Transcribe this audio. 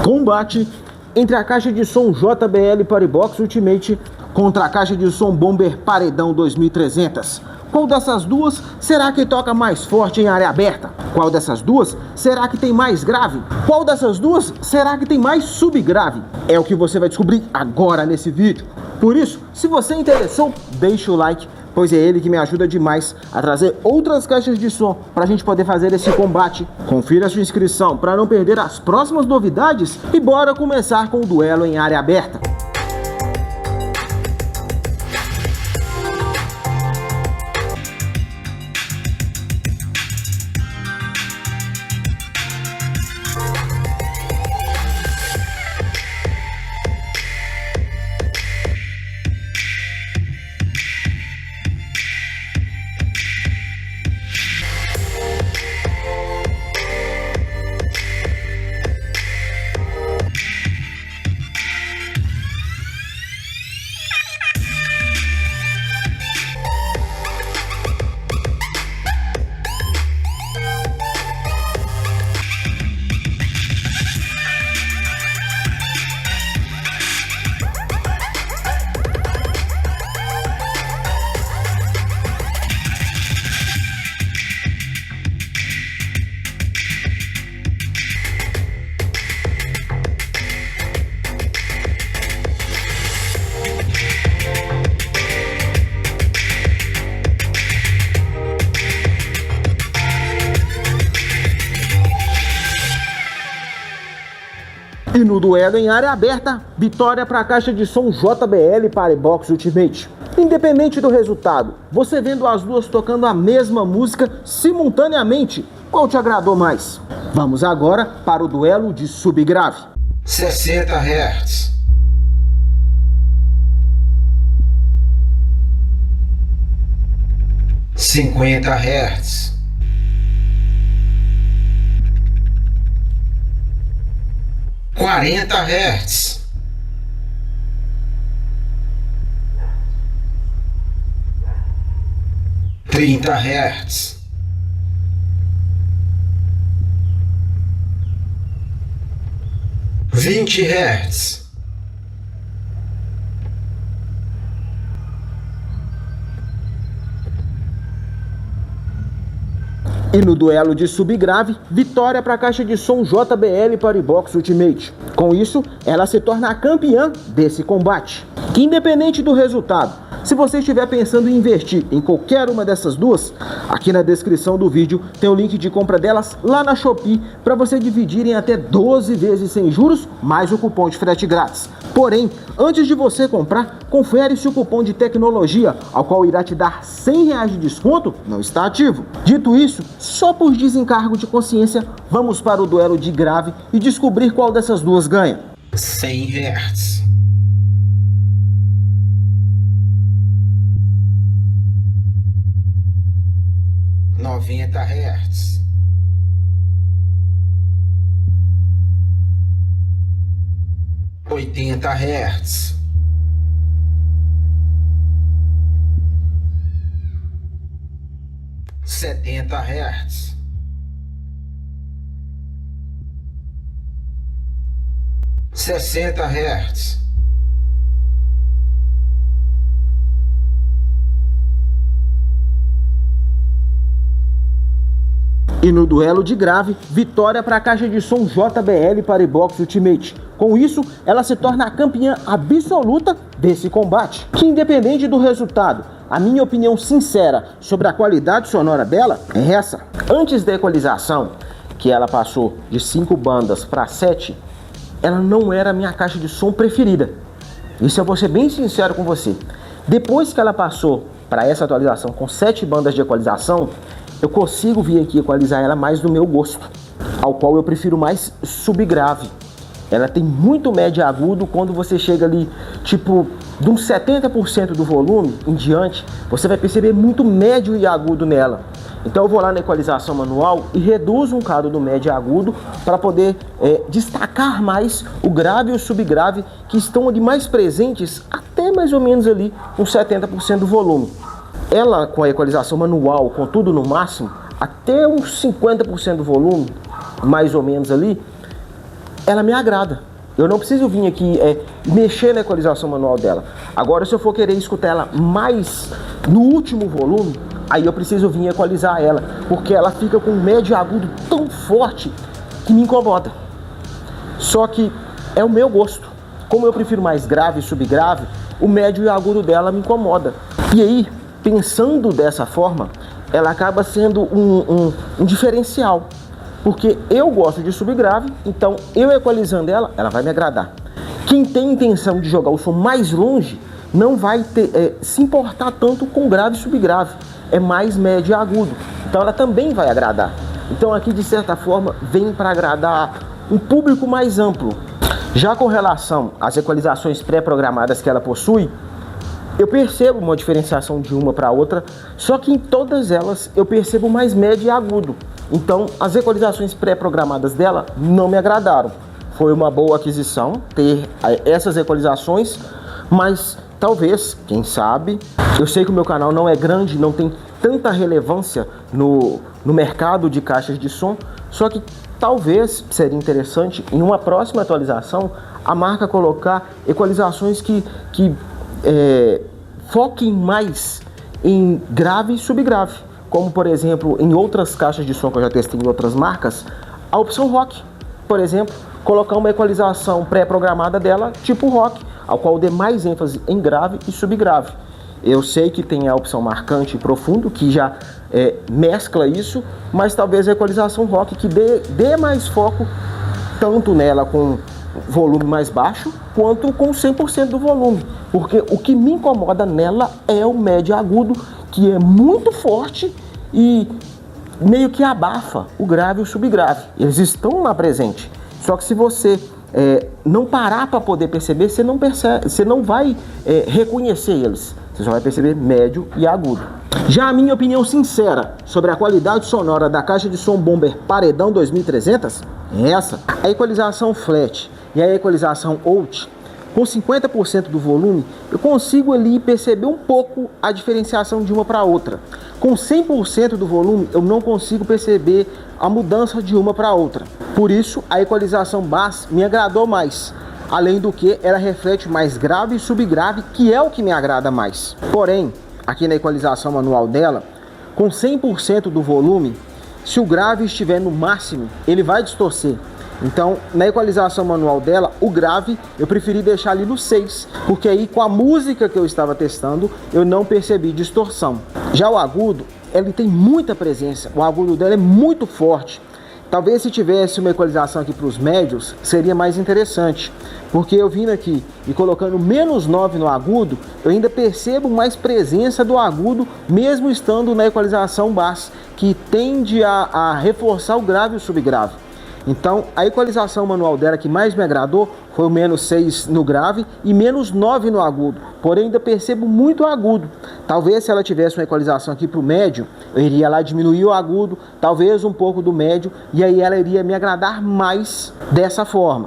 Combate entre a caixa de som JBL Parebox Ultimate contra a caixa de som Bomber Paredão 2300. Qual dessas duas será que toca mais forte em área aberta? Qual dessas duas será que tem mais grave? Qual dessas duas será que tem mais subgrave? É o que você vai descobrir agora nesse vídeo. Por isso, se você interessou, deixa o like, pois é ele que me ajuda demais a trazer outras caixas de som para a gente poder fazer esse combate. Confira a sua inscrição para não perder as próximas novidades e bora começar com o duelo em área aberta. E no duelo em área aberta, vitória para a caixa de som JBL Parebox Ultimate. Independente do resultado, você vendo as duas tocando a mesma música simultaneamente, qual te agradou mais? Vamos agora para o duelo de subgrave. 60 Hz. Cinquenta Hz. 40 Hz. 30 Hz. 20 Hz. 'E no duelo de subgrave, vitória para a caixa de som JBL Parebox Ultimate. Com isso, ela se torna a campeã desse combate. Que independente do resultado, se você estiver pensando em investir em qualquer uma dessas duas, aqui na descrição do vídeo tem o link de compra delas lá na Shopee para você dividir em até 12 vezes sem juros, mais o cupom de frete grátis. Porém, antes de você comprar, confere se o cupom de tecnologia, ao qual irá te dar R$100 de desconto, não está ativo. Dito isso, só por desencargo de consciência, vamos para o duelo de grave e descobrir qual dessas duas ganha. 100 Hz. 90 Hz. 80 Hz. 70 Hz. 60 Hz. 'E no duelo de grave, vitória para a caixa de som JBL Parebox Ultimate. Com isso, ela se torna a campeã absoluta desse combate. Que independente do resultado, a minha opinião sincera sobre a qualidade sonora dela é essa. Antes da equalização, que ela passou de 5 bandas para 7, ela não era a minha caixa de som preferida. Isso eu vou ser bem sincero com você. Depois que ela passou para essa atualização com 7 bandas de equalização, eu consigo vir aqui equalizar ela mais do meu gosto, ao qual eu prefiro mais subgrave. Ela tem muito médio e agudo. Quando você chega ali, tipo, de uns 70% do volume em diante, você vai perceber muito médio e agudo nela. Então eu vou lá na equalização manual e reduzo um bocado do médio e agudo para poder destacar mais o grave e o subgrave, que estão ali mais presentes até mais ou menos ali uns 70% do volume. Ela, com a equalização manual, com tudo no máximo, até uns 50% do volume, mais ou menos ali, ela me agrada. Eu não preciso vir aqui mexer na equalização manual dela. Agora, se eu for querer escutar ela mais no último volume, aí eu preciso vir equalizar ela, porque ela fica com um médio e agudo tão forte que me incomoda. Só que é o meu gosto. Como eu prefiro mais grave e subgrave, o médio e agudo dela me incomoda. E aí, pensando dessa forma, ela acaba sendo um diferencial. Porque eu gosto de subgrave, então eu equalizando ela, ela vai me agradar. Quem tem intenção de jogar o som mais longe, não vai se importar tanto com grave e subgrave. É mais médio e agudo. Então ela também vai agradar. Então aqui, de certa forma, vem para agradar um público mais amplo. Já com relação às equalizações pré-programadas que ela possui, eu percebo uma diferenciação de uma para outra, só que em todas elas eu percebo mais médio e agudo. Então as equalizações pré-programadas dela não me agradaram. Foi uma boa aquisição ter essas equalizações, mas talvez, quem sabe, eu sei que o meu canal não é grande, não tem tanta relevância no mercado de caixas de som, só que talvez seria interessante em uma próxima atualização a marca colocar equalizações que foquem mais em grave e subgrave, como por exemplo em outras caixas de som que eu já testei em outras marcas, a opção rock, por exemplo, colocar uma equalização pré-programada dela tipo rock, ao qual dê mais ênfase em grave e subgrave. Eu sei que tem a opção marcante e profundo, que já mescla isso, mas talvez a equalização rock que dê mais foco tanto nela com volume mais baixo, quanto com 100% do volume. Porque o que me incomoda nela é o médio agudo, que é muito forte e meio que abafa o grave e o subgrave. Eles estão lá presente. Só que se você não parar para poder perceber, você não vai reconhecer eles. Você só vai perceber médio e agudo. Já a minha opinião sincera sobre a qualidade sonora da caixa de som Bomber Paredão 2300 é essa. A equalização flat e a equalização out, com 50% do volume, eu consigo ali perceber um pouco a diferenciação de uma para outra. Com 100% do volume, eu não consigo perceber a mudança de uma para outra. Por isso, a equalização bass me agradou mais. Além do que, ela reflete mais grave e subgrave, que é o que me agrada mais. Porém, aqui na equalização manual dela, com 100% do volume, se o grave estiver no máximo, ele vai distorcer. Então, na equalização manual dela, o grave eu preferi deixar ali no 6, porque aí com a música que eu estava testando, eu não percebi distorção. Já o agudo, ele tem muita presença, o agudo dela é muito forte. Talvez se tivesse uma equalização aqui para os médios, seria mais interessante. Porque eu vindo aqui e colocando -9 no agudo, eu ainda percebo mais presença do agudo, mesmo estando na equalização bass, que tende a reforçar o grave e o subgrave. Então, a equalização manual dela que mais me agradou foi o -6 no grave e -9 no agudo. Porém, ainda percebo muito agudo. Talvez se ela tivesse uma equalização aqui para o médio, eu iria lá diminuir o agudo, talvez um pouco do médio, e aí ela iria me agradar mais dessa forma.